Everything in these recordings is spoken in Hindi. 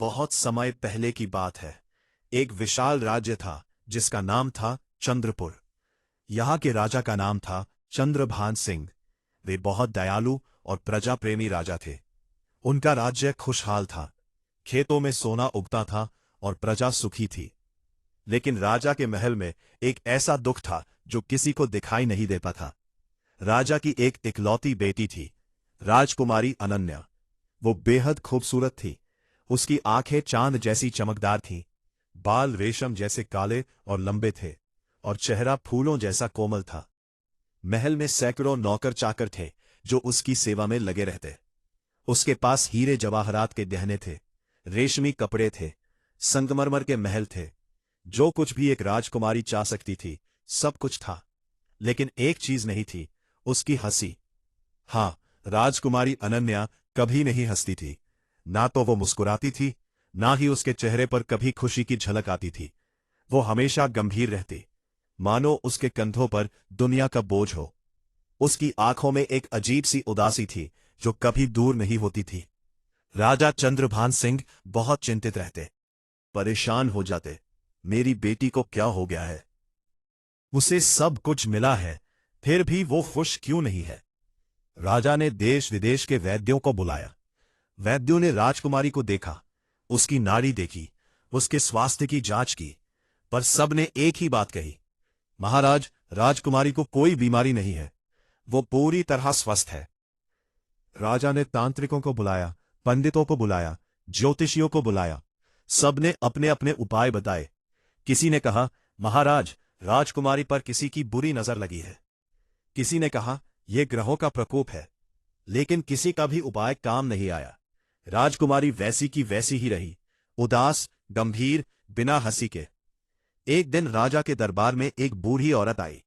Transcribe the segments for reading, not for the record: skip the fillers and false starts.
बहुत समय पहले की बात है। एक विशाल राज्य था जिसका नाम था चंद्रपुर। यहाँ के राजा का नाम था चंद्रभान सिंह। वे बहुत दयालु और प्रजा प्रेमी राजा थे। उनका राज्य खुशहाल था, खेतों में सोना उगता था और प्रजा सुखी थी। लेकिन राजा के महल में एक ऐसा दुख था जो किसी को दिखाई नहीं देता था। राजा की एक इकलौती बेटी थी, राजकुमारी अनन्या। वो बेहद खूबसूरत थी। उसकी आंखें चांद जैसी चमकदार थीं, बाल रेशम जैसे काले और लंबे थे, और चेहरा फूलों जैसा कोमल था। महल में सैकड़ों नौकर चाकर थे जो उसकी सेवा में लगे रहते। उसके पास हीरे जवाहरात के गहने थे, रेशमी कपड़े थे, संगमरमर के महल थे। जो कुछ भी एक राजकुमारी चाह सकती थी सब कुछ था। लेकिन एक चीज नहीं थी, उसकी हंसी। हाँ, राजकुमारी अनन्या कभी नहीं हंसती थी। ना तो वो मुस्कुराती थी, ना ही उसके चेहरे पर कभी खुशी की झलक आती थी। वो हमेशा गंभीर रहती, मानो उसके कंधों पर दुनिया का बोझ हो। उसकी आंखों में एक अजीब सी उदासी थी जो कभी दूर नहीं होती थी। राजा चंद्रभान सिंह बहुत चिंतित रहते, परेशान हो जाते। मेरी बेटी को क्या हो गया है? उसे सब कुछ मिला है, फिर भी वो खुश क्यों नहीं है? राजा ने देश विदेश के वैद्यों को बुलाया। वैद्यों ने राजकुमारी को देखा, उसकी नाड़ी देखी, उसके स्वास्थ्य की जांच की, पर सबने एक ही बात कही, महाराज, राजकुमारी को कोई बीमारी नहीं है, वो पूरी तरह स्वस्थ है। राजा ने तांत्रिकों को बुलाया, पंडितों को बुलाया, ज्योतिषियों को बुलाया। सबने अपने अपने उपाय बताए। किसी ने कहा, महाराज, राजकुमारी पर किसी की बुरी नजर लगी है। किसी ने कहा, यह ग्रहों का प्रकोप है। लेकिन किसी का भी उपाय काम नहीं आया। राजकुमारी वैसी की वैसी ही रही, उदास, गंभीर, बिना हंसी के। एक दिन राजा के दरबार में एक बूढ़ी औरत आई।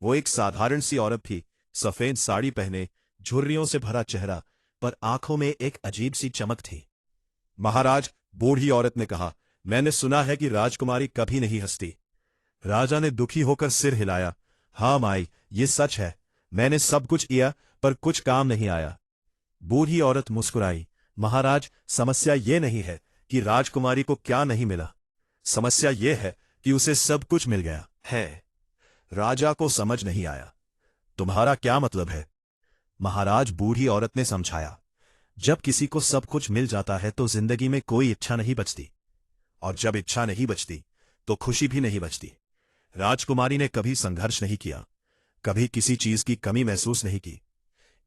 वो एक साधारण सी औरत थी, सफेद साड़ी पहने, झुर्रियों से भरा चेहरा, पर आंखों में एक अजीब सी चमक थी। महाराज, बूढ़ी औरत ने कहा, मैंने सुना है कि राजकुमारी कभी नहीं हंसती। राजा ने दुखी होकर सिर हिलाया। हाँ माई, ये सच है। मैंने सब कुछ किया पर कुछ काम नहीं आया। बूढ़ी औरत मुस्कुराई। महाराज, समस्या ये नहीं है कि राजकुमारी को क्या नहीं मिला। समस्या ये है कि उसे सब कुछ मिल गया है। राजा को समझ नहीं आया। तुम्हारा क्या मतलब है? महाराज, बूढ़ी औरत ने समझाया, जब किसी को सब कुछ मिल जाता है तो जिंदगी में कोई इच्छा नहीं बचती, और जब इच्छा नहीं बचती तो खुशी भी नहीं बचती। राजकुमारी ने कभी संघर्ष नहीं किया, कभी किसी चीज की कमी महसूस नहीं की,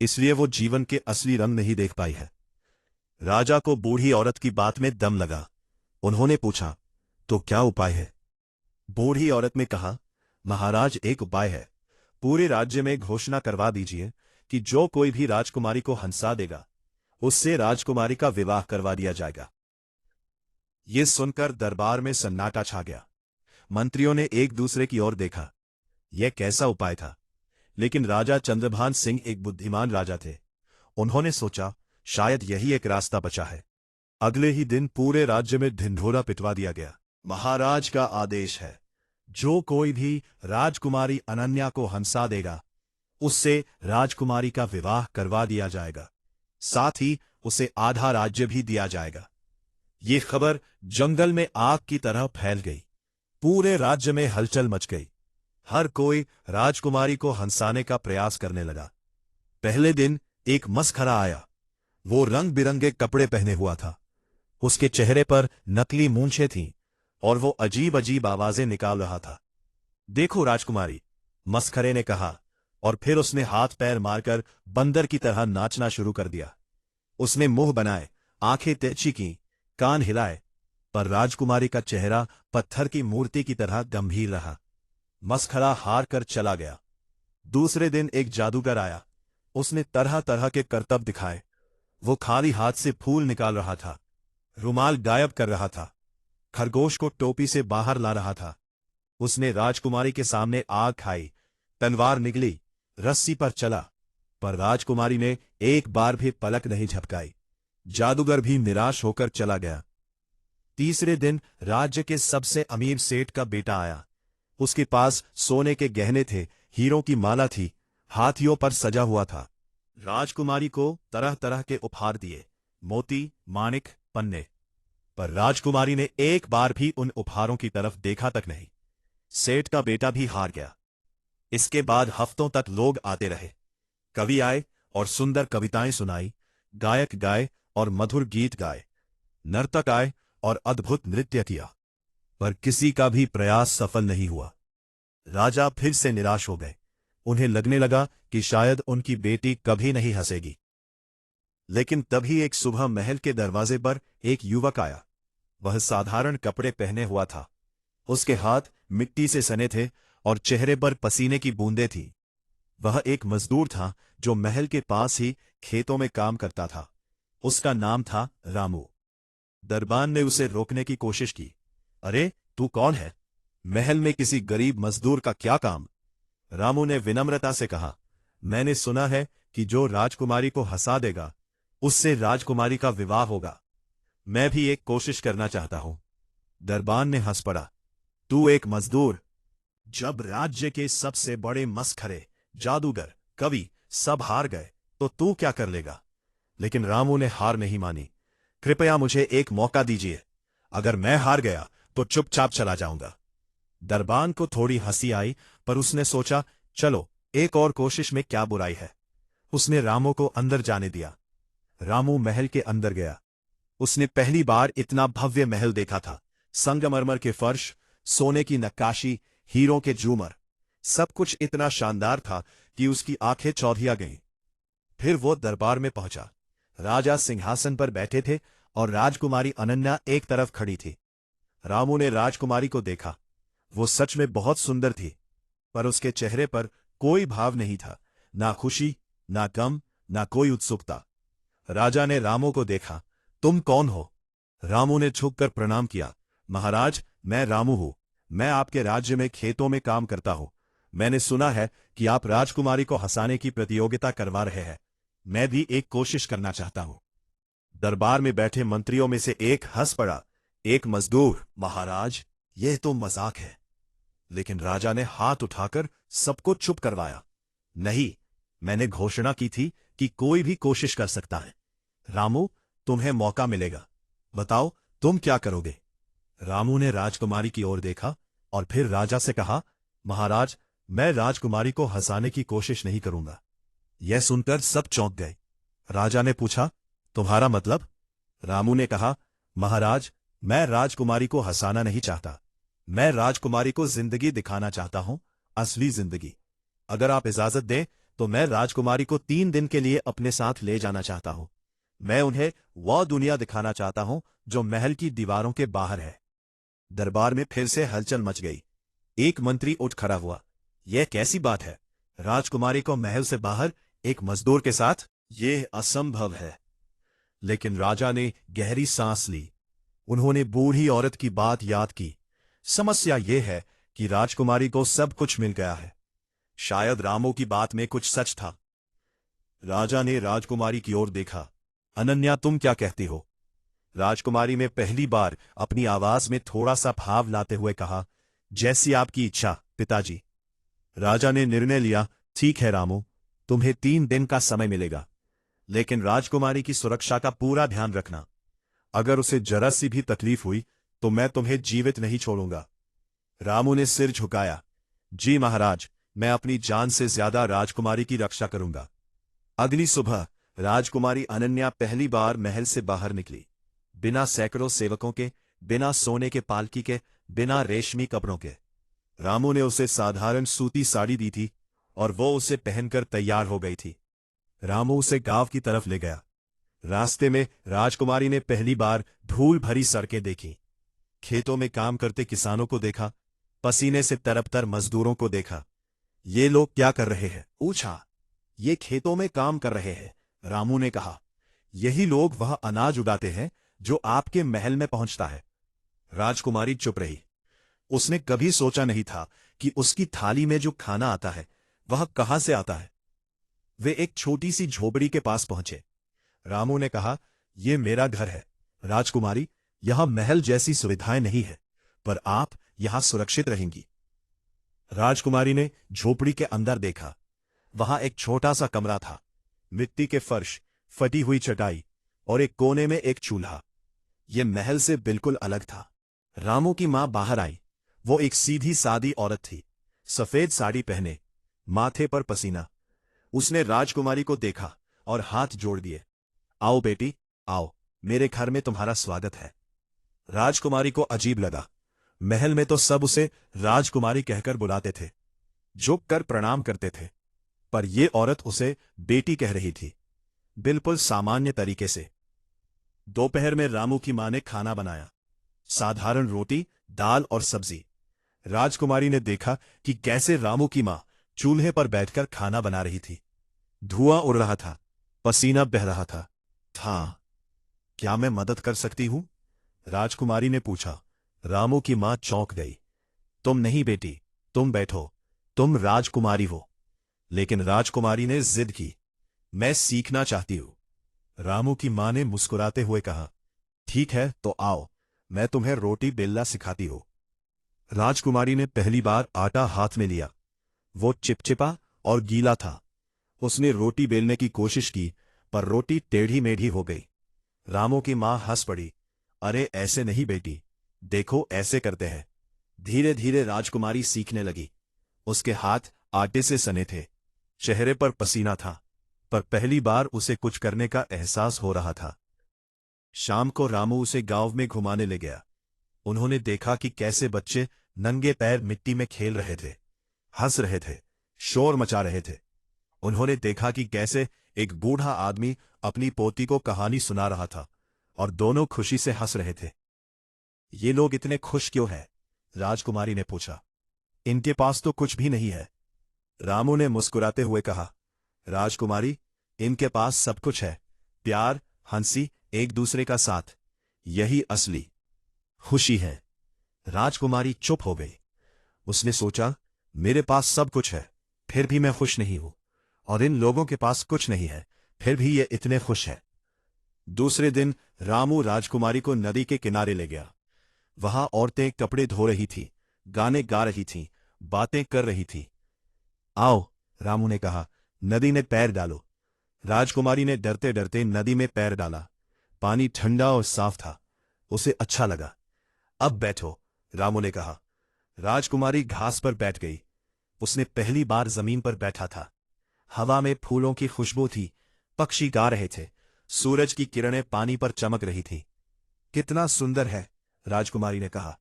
इसलिए वो जीवन के असली रंग नहीं देख पाई है। राजा को बूढ़ी औरत की बात में दम लगा। उन्होंने पूछा, तो क्या उपाय है? बूढ़ी औरत ने कहा, महाराज, एक उपाय है। पूरे राज्य में घोषणा करवा दीजिए कि जो कोई भी राजकुमारी को हंसा देगा उससे राजकुमारी का विवाह करवा दिया जाएगा। ये सुनकर दरबार में सन्नाटा छा गया। मंत्रियों ने एक दूसरे की ओर देखा। यह कैसा उपाय था? लेकिन राजा चंद्रभान सिंह एक बुद्धिमान राजा थे। उन्होंने सोचा, शायद यही एक रास्ता बचा है। अगले ही दिन पूरे राज्य में ढिंढोरा पिटवा दिया गया। महाराज का आदेश है, जो कोई भी राजकुमारी अनन्या को हंसा देगा उससे राजकुमारी का विवाह करवा दिया जाएगा, साथ ही उसे आधा राज्य भी दिया जाएगा। ये खबर जंगल में आग की तरह फैल गई। पूरे राज्य में हलचल मच गई। हर कोई राजकुमारी को हंसाने का प्रयास करने लगा। पहले दिन एक मसखरा आया। वो रंग बिरंगे कपड़े पहने हुआ था, उसके चेहरे पर नकली मूंछें थीं और वो अजीब अजीब आवाजें निकाल रहा था। देखो राजकुमारी, मसखरे ने कहा, और फिर उसने हाथ पैर मारकर बंदर की तरह नाचना शुरू कर दिया। उसने मुंह बनाए, आंखें तिरछी की, कान हिलाए, पर राजकुमारी का चेहरा पत्थर की मूर्ति की तरह गंभीर रहा। मसखरा हार कर चला गया। दूसरे दिन एक जादूगर आया। उसने तरह तरह के करतब दिखाए। वो खाली हाथ से फूल निकाल रहा था, रुमाल गायब कर रहा था, खरगोश को टोपी से बाहर ला रहा था। उसने राजकुमारी के सामने आग खाई, तलवार निकली, रस्सी पर चला, पर राजकुमारी ने एक बार भी पलक नहीं झपकाई। जादूगर भी निराश होकर चला गया। तीसरे दिन राज्य के सबसे अमीर सेठ का बेटा आया। उसके पास सोने के गहने थे, हीरों की माला थी, हाथियों पर सजा हुआ था। राजकुमारी को तरह तरह के उपहार दिए, मोती, माणिक, पन्ने। पर राजकुमारी ने एक बार भी उन उपहारों की तरफ देखा तक नहीं। सेठ का बेटा भी हार गया। इसके बाद हफ्तों तक लोग आते रहे। कवि आए और सुंदर कविताएं सुनाई, गायक गाए और मधुर गीत गाए, नर्तक आए और अद्भुत नृत्य किया, पर किसी का भी प्रयास सफल नहीं हुआ। राजा फिर से निराश हो गए। उन्हें लगने लगा कि शायद उनकी बेटी कभी नहीं हंसेगी। लेकिन तभी एक सुबह महल के दरवाजे पर एक युवक आया। वह साधारण कपड़े पहने हुआ था। उसके हाथ मिट्टी से सने थे और चेहरे पर पसीने की बूंदें थीं। वह एक मजदूर था जो महल के पास ही खेतों में काम करता था। उसका नाम था रामू। दरबान ने उसे रोकने की कोशिश की। अरे, तू कौन है? महल में किसी गरीब मजदूर का क्या काम? रामू ने विनम्रता से कहा, मैंने सुना है कि जो राजकुमारी को हंसा देगा उससे राजकुमारी का विवाह होगा। मैं भी एक कोशिश करना चाहता हूं। दरबान ने हंस पड़ा। तू एक मजदूर? जब राज्य के सबसे बड़े मस्खरे, जादूगर, कवि सब हार गए तो तू क्या कर लेगा? लेकिन रामू ने हार नहीं मानी। कृपया मुझे एक मौका दीजिए। अगर मैं हार गया तो चुपचाप चला जाऊंगा। दरबान को थोड़ी हंसी आई, पर उसने सोचा, चलो एक और कोशिश में क्या बुराई है। उसने रामू को अंदर जाने दिया। रामू महल के अंदर गया। उसने पहली बार इतना भव्य महल देखा था। संगमरमर के फर्श, सोने की नक्काशी, हीरों के झूमर, सब कुछ इतना शानदार था कि उसकी आंखें चौधिया गईं। फिर वो दरबार में पहुंचा। राजा सिंहासन पर बैठे थे और राजकुमारी अनन्या एक तरफ खड़ी थी। रामू ने राजकुमारी को देखा। वो सच में बहुत सुंदर थी, पर उसके चेहरे पर कोई भाव नहीं था, ना खुशी, ना गम, ना कोई उत्सुकता। राजा ने रामू को देखा। तुम कौन हो? रामू ने झुककर प्रणाम किया। महाराज, मैं रामू हूं। मैं आपके राज्य में खेतों में काम करता हूं। मैंने सुना है कि आप राजकुमारी को हंसाने की प्रतियोगिता करवा रहे हैं। मैं भी एक कोशिश करना चाहता हूं। दरबार में बैठे मंत्रियों में से एक हंस पड़ा। एक मजदूर, महाराज, यह तो मजाक है। लेकिन राजा ने हाथ उठाकर सबको चुप करवाया। नहीं, मैंने घोषणा की थी कि कोई भी कोशिश कर सकता है। रामू, तुम्हें मौका मिलेगा। बताओ, तुम क्या करोगे? रामू ने राजकुमारी की ओर देखा और फिर राजा से कहा, महाराज, मैं राजकुमारी को हंसाने की कोशिश नहीं करूंगा। यह सुनकर सब चौंक गए। राजा ने पूछा, तुम्हारा मतलब? रामू ने कहा, महाराज, मैं राजकुमारी को हंसाना नहीं चाहता। मैं राजकुमारी को जिंदगी दिखाना चाहता हूं, असली जिंदगी। अगर आप इजाजत दें तो मैं राजकुमारी को 3 दिन के लिए अपने साथ ले जाना चाहता हूं। मैं उन्हें वह दुनिया दिखाना चाहता हूं जो महल की दीवारों के बाहर है। दरबार में फिर से हलचल मच गई। एक मंत्री उठ खड़ा हुआ। यह कैसी बात है? राजकुमारी को महल से बाहर एक मजदूर के साथ? यह असंभव है। लेकिन राजा ने गहरी सांस ली। उन्होंने बूढ़ी औरत की बात याद की। समस्या यह है कि राजकुमारी को सब कुछ मिल गया है। शायद रामू की बात में कुछ सच था। राजा ने राजकुमारी की ओर देखा। अनन्या, तुम क्या कहती हो? राजकुमारी ने पहली बार अपनी आवाज में थोड़ा सा भाव लाते हुए कहा, जैसी आपकी इच्छा, पिताजी। राजा ने निर्णय लिया, ठीक है रामू, तुम्हें 3 दिन का समय मिलेगा, लेकिन राजकुमारी की सुरक्षा का पूरा ध्यान रखना। अगर उसे जरा सी भी तकलीफ हुई तो मैं तुम्हें जीवित नहीं छोड़ूंगा। रामू ने सिर झुकाया। जी महाराज, मैं अपनी जान से ज्यादा राजकुमारी की रक्षा करूंगा। अगली सुबह राजकुमारी अनन्या पहली बार महल से बाहर निकली। बिना सैकड़ों सेवकों के, बिना सोने के पालकी के, बिना रेशमी कपड़ों के। रामू ने उसे साधारण सूती साड़ी दी थी और वो उसे पहनकर तैयार हो गई थी। रामू उसे गांव की तरफ ले गया। रास्ते में राजकुमारी ने पहली बार धूल भरी सड़कें देखी, खेतों में काम करते किसानों को देखा, पसीने से तरबतर मजदूरों को देखा। ये लोग क्या कर रहे हैं? पूछा। ये खेतों में काम कर रहे हैं, रामू ने कहा। यही लोग वह अनाज उगाते हैं जो आपके महल में पहुंचता है। राजकुमारी चुप रही। उसने कभी सोचा नहीं था कि उसकी थाली में जो खाना आता है वह कहां से आता है। वे एक छोटी सी झोपड़ी के पास पहुंचे। रामू ने कहा, यह मेरा घर है राजकुमारी, यहां महल जैसी सुविधाएं नहीं है, पर आप यहां सुरक्षित रहेंगी। राजकुमारी ने झोपड़ी के अंदर देखा। वहां एक छोटा सा कमरा था, मिट्टी के फर्श, फटी हुई चटाई और एक कोने में एक चूल्हा। ये महल से बिल्कुल अलग था। रामू की मां बाहर आई। वो एक सीधी सादी औरत थी, सफेद साड़ी पहने, माथे पर पसीना। उसने राजकुमारी को देखा और हाथ जोड़ दिए। आओ बेटी, आओ, मेरे घर में तुम्हारा स्वागत है। राजकुमारी को अजीब लगा। महल में तो सब उसे राजकुमारी कहकर बुलाते थे, झुक कर प्रणाम करते थे, पर यह औरत उसे बेटी कह रही थी, बिल्कुल सामान्य तरीके से। दोपहर में रामू की मां ने खाना बनाया। साधारण रोटी, दाल और सब्जी। राजकुमारी ने देखा कि कैसे रामू की मां चूल्हे पर बैठकर खाना बना रही थी। धुआं उड़ रहा था, पसीना बह रहा था। क्या मैं मदद कर सकती हूं? राजकुमारी ने पूछा। रामू की मां चौंक गई। तुम नहीं बेटी, तुम बैठो, तुम राजकुमारी हो। लेकिन राजकुमारी ने जिद की, मैं सीखना चाहती हूं। रामू की मां ने मुस्कुराते हुए कहा, ठीक है तो आओ, मैं तुम्हें रोटी बेलना सिखाती हूं। राजकुमारी ने पहली बार आटा हाथ में लिया। वो चिपचिपा और गीला था। उसने रोटी बेलने की कोशिश की, पर रोटी टेढ़ी मेढ़ी हो गई। रामू की मां हंस पड़ी। अरे ऐसे नहीं बेटी, देखो ऐसे करते हैं। धीरे धीरे राजकुमारी सीखने लगी। उसके हाथ आटे से सने थे, चेहरे पर पसीना था, पर पहली बार उसे कुछ करने का एहसास हो रहा था। शाम को रामू उसे गांव में घुमाने ले गया। उन्होंने देखा कि कैसे बच्चे नंगे पैर मिट्टी में खेल रहे थे, हंस रहे थे, शोर मचा रहे थे। उन्होंने देखा कि कैसे एक बूढ़ा आदमी अपनी पोती को कहानी सुना रहा था और दोनों खुशी से हंस रहे थे। ये लोग इतने खुश क्यों हैं? राजकुमारी ने पूछा। इनके पास तो कुछ भी नहीं है, रामू ने मुस्कुराते हुए कहा। राजकुमारी, इनके पास सब कुछ है, प्यार, हंसी, एक दूसरे का साथ, यही असली खुशी है। राजकुमारी चुप हो गई। उसने सोचा, मेरे पास सब कुछ है, फिर भी मैं खुश नहीं हूं, और इन लोगों के पास कुछ नहीं है, फिर भी ये इतने खुश हैं। दूसरे दिन रामू राजकुमारी को नदी के किनारे ले गया। वहां औरतें कपड़े धो रही थीं, गाने गा रही थीं, बातें कर रही थीं। आओ, रामू ने कहा, नदी में पैर डालो। राजकुमारी ने डरते डरते नदी में पैर डाला। पानी ठंडा और साफ था, उसे अच्छा लगा। अब बैठो, रामू ने कहा। राजकुमारी घास पर बैठ गई। उसने पहली बार जमीन पर बैठा था। हवा में फूलों की खुशबू थी, पक्षी गा रहे थे, सूरज की किरणें पानी पर चमक रही थीं। कितना सुंदर है, राजकुमारी ने कहा।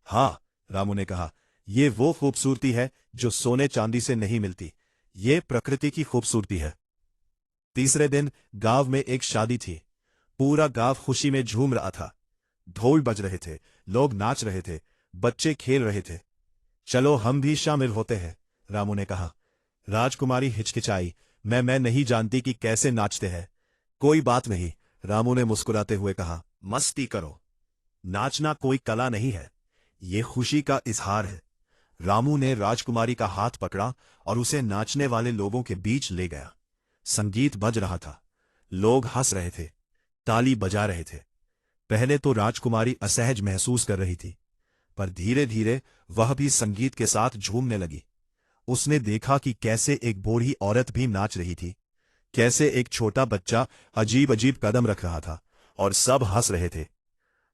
हाँ, रामू ने कहा, ये वो खूबसूरती है जो सोने चांदी से नहीं मिलती, ये प्रकृति की खूबसूरती है। तीसरे दिन गांव में एक शादी थी। पूरा गांव खुशी में झूम रहा था। ढोल बज रहे थे, लोग नाच रहे थे, बच्चे खेल रहे थे। चलो हम भी शामिल होते हैं, रामू ने कहा। राजकुमारी हिचकिचाई। मैं नहीं जानती कि कैसे नाचते हैं। कोई बात नहीं, रामू ने मुस्कुराते हुए कहा, मस्ती करो। नाचना कोई कला नहीं है, ये खुशी का इजहार है। रामू ने राजकुमारी का हाथ पकड़ा और उसे नाचने वाले लोगों के बीच ले गया। संगीत बज रहा था, लोग हंस रहे थे, ताली बजा रहे थे। पहले तो राजकुमारी असहज महसूस कर रही थी, पर धीरे धीरे वह भी संगीत के साथ झूमने लगी। उसने देखा कि कैसे एक बूढ़ी औरत भी नाच रही थी, कैसे एक छोटा बच्चा अजीब अजीब कदम रख रहा था, और सब हंस रहे थे।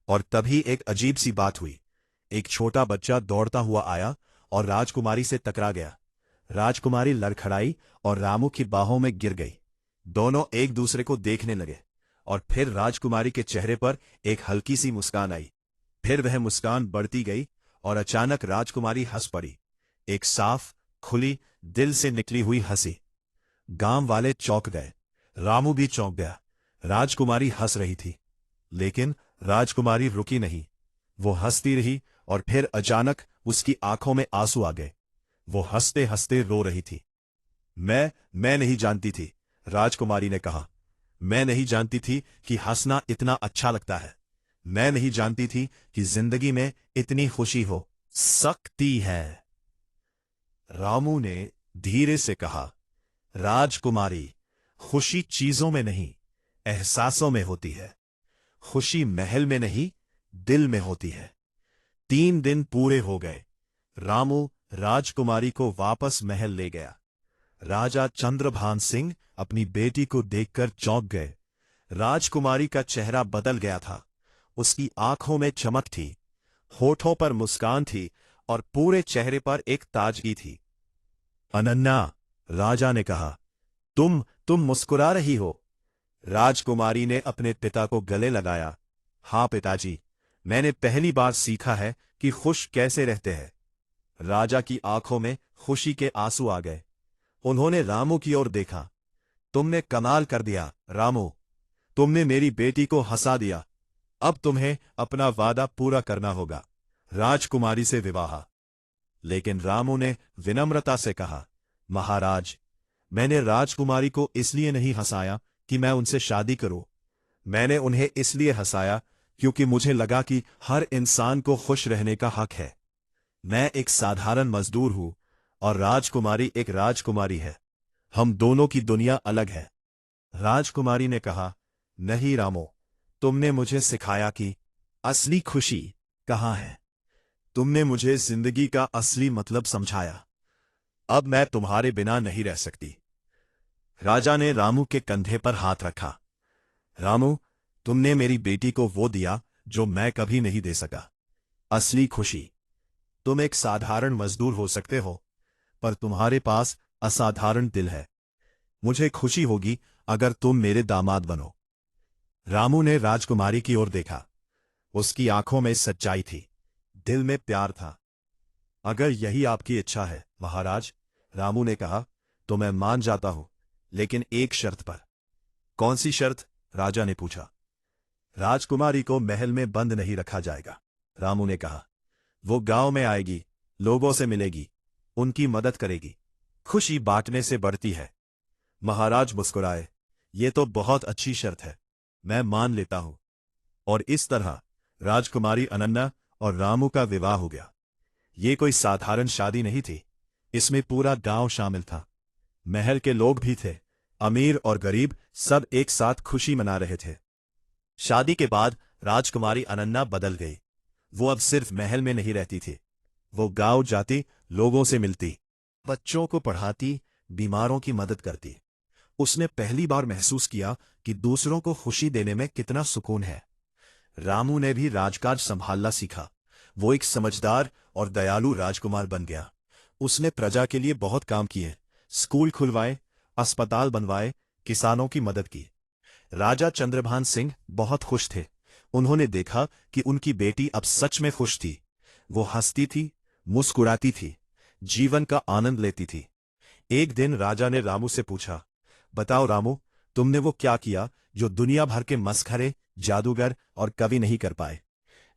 और तभी एक अजीब सी बात हुई। एक छोटा बच्चा दौड़ता हुआ आया और राजकुमारी से टकरा गया। राजकुमारी लड़खड़ाई और रामू की बाहों में गिर गई। दोनों एक दूसरे को देखने लगे, और फिर राजकुमारी के चेहरे पर एक हल्की सी मुस्कान आई। फिर वह मुस्कान बढ़ती गई और अचानक राजकुमारी हंस पड़ी, एक साफ, खुली, दिल से निकली हुई हंसी। गांव वाले चौंक गए, रामू भी चौंक गया। राजकुमारी हंस रही थी, लेकिन राजकुमारी रुकी नहीं। वो हंसती रही और फिर अचानक उसकी आंखों में आंसू आ गए। वो हंसते हंसते रो रही थी। मैं नहीं जानती थी, राजकुमारी ने कहा। मैं नहीं जानती थी कि हंसना इतना अच्छा लगता है। मैं नहीं जानती थी कि जिंदगी में इतनी खुशी हो सकती है। रामू ने धीरे से कहा, राजकुमारी, खुशी चीजों में नहीं, एहसासों में होती है। खुशी महल में नहीं, दिल में होती है। 3 दिन पूरे हो गए। रामू राजकुमारी को वापस महल ले गया। राजा चंद्रभान सिंह अपनी बेटी को देखकर चौंक गए। राजकुमारी का चेहरा बदल गया था। उसकी आंखों में चमक थी, होठों पर मुस्कान थी और पूरे चेहरे पर एक ताजगी थी। अनन्या, राजा ने कहा, तुम मुस्कुरा रही हो। राजकुमारी ने अपने पिता को गले लगाया। हाँ पिताजी, मैंने पहली बार सीखा है कि खुश कैसे रहते हैं। राजा की आंखों में खुशी के आंसू आ गए। उन्होंने रामू की ओर देखा। तुमने कमाल कर दिया रामू, तुमने मेरी बेटी को हंसा दिया। अब तुम्हें अपना वादा पूरा करना होगा, राजकुमारी से विवाह। लेकिन रामू ने विनम्रता से कहा, महाराज, मैंने राजकुमारी को इसलिए नहीं हंसाया कि मैं उनसे शादी करूं। मैंने उन्हें इसलिए हंसाया क्योंकि मुझे लगा कि हर इंसान को खुश रहने का हक है। मैं एक साधारण मजदूर हूं और राजकुमारी एक राजकुमारी है। हम दोनों की दुनिया अलग है। राजकुमारी ने कहा, नहीं रामो, तुमने मुझे सिखाया कि असली खुशी कहाँ है। तुमने मुझे जिंदगी का असली मतलब समझाया। अब मैं तुम्हारे बिना नहीं रह सकती। राजा ने रामू के कंधे पर हाथ रखा। रामू, तुमने मेरी बेटी को वो दिया जो मैं कभी नहीं दे सका, असली खुशी। तुम एक साधारण मजदूर हो सकते हो, पर तुम्हारे पास असाधारण दिल है। मुझे खुशी होगी अगर तुम मेरे दामाद बनो। रामू ने राजकुमारी की ओर देखा। उसकी आंखों में सच्चाई थी, दिल में प्यार था। अगर यही आपकी इच्छा है महाराज, रामू ने कहा, तो मैं मान जाता हूं, लेकिन एक शर्त पर। कौन सी शर्त? राजा ने पूछा। राजकुमारी को महल में बंद नहीं रखा जाएगा, रामू ने कहा। वो गांव में आएगी, लोगों से मिलेगी, उनकी मदद करेगी। खुशी बांटने से बढ़ती है। महाराज मुस्कुराए। ये तो बहुत अच्छी शर्त है, मैं मान लेता हूं। और इस तरह राजकुमारी अनन्या और रामू का विवाह हो गया। ये कोई साधारण शादी नहीं थी, इसमें पूरा गांव शामिल था। महल के लोग भी थे, अमीर और गरीब सब एक साथ खुशी मना रहे थे। शादी के बाद राजकुमारी अनन्या बदल गई। वो अब सिर्फ महल में नहीं रहती थी, वो गांव जाती, लोगों से मिलती, बच्चों को पढ़ाती, बीमारों की मदद करती। उसने पहली बार महसूस किया कि दूसरों को खुशी देने में कितना सुकून है। रामू ने भी राजकाज संभालना सीखा। वो एक समझदार और दयालु राजकुमार बन गया। उसने प्रजा के लिए बहुत काम किए, स्कूल खुलवाए, अस्पताल बनवाए, किसानों की मदद की। राजा चंद्रभान सिंह बहुत खुश थे। उन्होंने देखा कि उनकी बेटी अब सच में खुश थी। वो हंसती थी, मुस्कुराती थी, जीवन का आनंद लेती थी। एक दिन राजा ने रामू से पूछा, बताओ रामू, तुमने वो क्या किया जो दुनिया भर के मस्खरे, जादूगर और कवि नहीं कर पाए?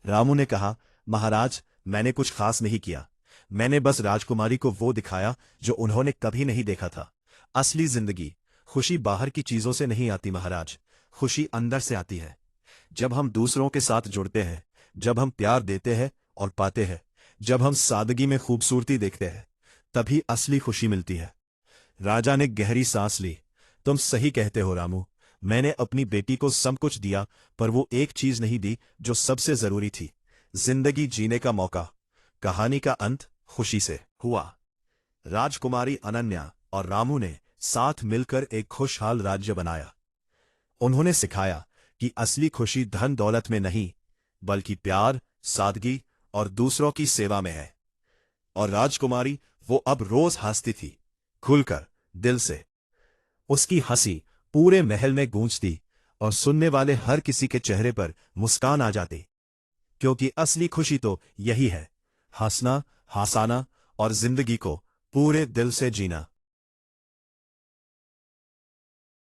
रामू ने कहा, महाराज, मैंने कुछ खास नहीं किया। मैंने बस राजकुमारी को वो दिखाया जो उन्होंने कभी नहीं देखा था। असली जिंदगी, खुशी बाहर की चीजों से नहीं आती महाराज, खुशी अंदर से आती है। जब हम दूसरों के साथ जुड़ते हैं, जब हम प्यार देते हैं और पाते हैं, जब हम सादगी में खूबसूरती देखते हैं, तभी असली खुशी मिलती है। राजा ने गहरी सांस ली। तुम सही कहते हो रामू, मैंने अपनी बेटी को सब कुछ दिया, पर वो एक चीज नहीं दी जो सबसे जरूरी थी, जिंदगी जीने का मौका। कहानी का अंत खुशी से हुआ। राजकुमारी अनन्या और रामू ने साथ मिलकर एक खुशहाल राज्य बनाया। उन्होंने सिखाया कि असली खुशी धन दौलत में नहीं, बल्कि प्यार, सादगी और दूसरों की सेवा में है। और राजकुमारी, वो अब रोज हंसती थी, खुलकर, दिल से। उसकी हंसी पूरे महल में गूंजती और सुनने वाले हर किसी के चेहरे पर मुस्कान आ जाती। क्योंकि असली खुशी तो यही है, हंसना, हंसाना और जिंदगी को पूरे दिल से जीना।